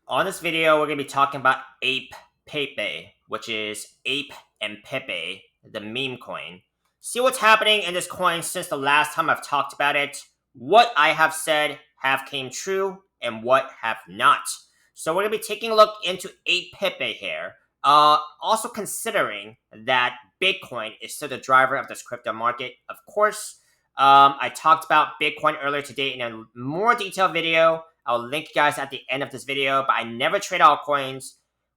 On this video, we're going to be talking about APEPE, which is Ape and Pepe, the meme coin. See what's happening in this coin since the last time I've talked about it. What I have said have came true and what have not. So we're going to be taking a look into APEPE here. Also considering that Bitcoin is still the driver of this crypto market, of course. I talked about Bitcoin earlier today in a more detailed video. I'll link you guys at the end of this video, but I never trade altcoins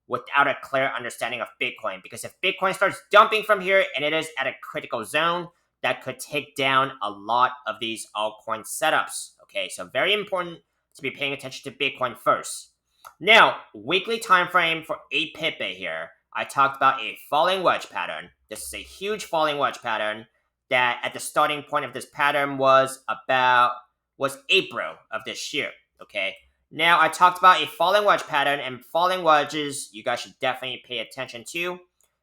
without a clear understanding of Bitcoin, because if Bitcoin starts dumping from here and it is at a critical zone, that could take down a lot of these altcoin setups. Okay, so very important to be paying attention to Bitcoin first. Now, weekly time frame for APEPE here. I talked about a falling wedge pattern. This is a huge falling wedge pattern that at the starting point of this pattern was April of this year. Okay. Now, I talked about a falling wedge pattern, and falling wedges you guys should definitely pay attention to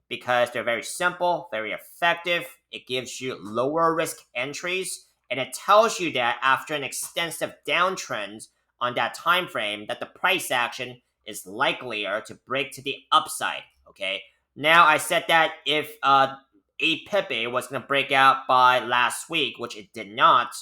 because they're very simple, very effective. It gives you lower risk entries, and it tells you that after an extensive downtrend on that time frame, that the price action is likelier to break to the upside. Okay. Now, I said that if APEPE was going to break out by last week, which it did not,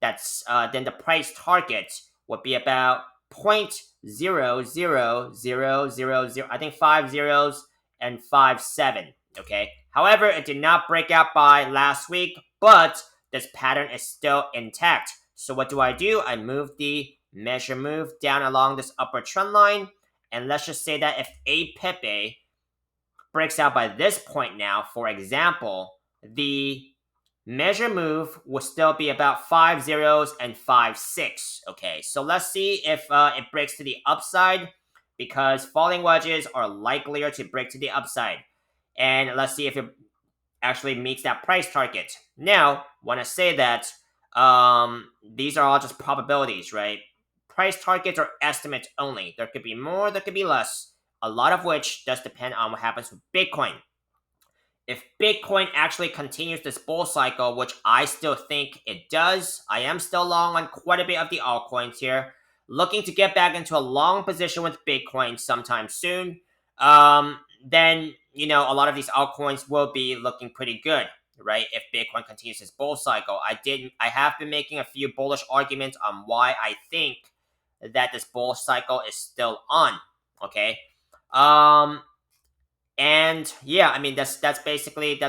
then the price target would be about 0.00000, I think 5 zeros and 5.7. Okay. However, it did not break out by last week, but this pattern is still intact. So what do? I move the measure move down along this upper trend line, and let's just say that if APEPE breaks out by this point now, for example, the measure move will still be about 5 zeros and 5.6. Okay, so let's see if it breaks to the upside, because falling wedges are likelier to break to the upside. And let's see if it actually meets that price target. Now, want to say that these are all just probabilities, right? Price targets are estimates only. There could be more, there could be less, a lot of which does depend on what happens with Bitcoin. If Bitcoin actually continues this bull cycle, which I still think it does, I am still long on quite a bit of the altcoins here. Looking to get back into a long position with Bitcoin sometime soon. Then, a lot of these altcoins will be looking pretty good, right? If Bitcoin continues this bull cycle. I have been making a few bullish arguments on why I think that this bull cycle is still on. Okay. And yeah, I mean that's basically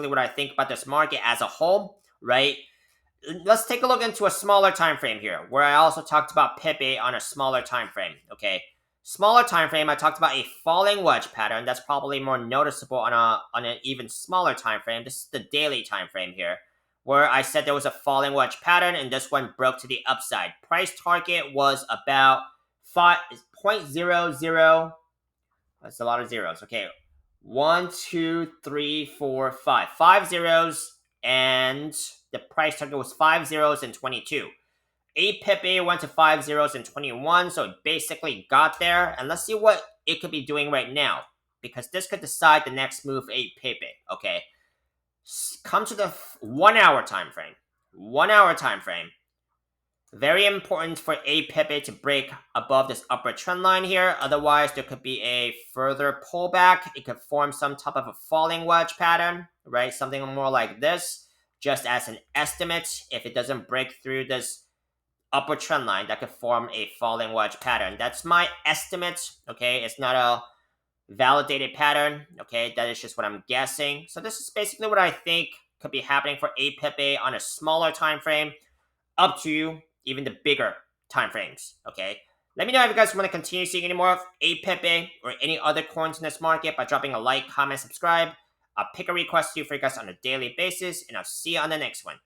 what I think about this market as a whole, right? Let's take a look into a smaller time frame here, where I also talked about Pepe on a smaller time frame. Okay, smaller time frame. I talked about a falling wedge pattern that's probably more noticeable on an even smaller time frame. This is the daily time frame here, where I said there was a falling wedge pattern, and this one broke to the upside. Price target was about 5.00. That's a lot of zeros. Okay, 1, 2, 3, 4, 5. 5 zeros, and the price target was 5 zeros and 22. APEPE went to 5 zeros and 21, so it basically got there. And let's see what it could be doing right now, because this could decide the next move APEPE. Okay, come to the 1 hour time frame. 1 hour time frame. Very important for APEPE to break above this upper trend line here. Otherwise, there could be a further pullback. It could form some type of a falling wedge pattern, right? Something more like this, just as an estimate. If it doesn't break through this upper trend line, that could form a falling wedge pattern. That's my estimate, okay? It's not a validated pattern, okay? That is just what I'm guessing. So this is basically what I think could be happening for APEPE on a smaller time frame. Up to you, even the bigger time frames. Okay, let me know if you guys want to continue seeing any more of APEPE or any other coins in this market by dropping a like, comment, subscribe. I'll pick a request to you for you guys on a daily basis, and I'll see you on the next one.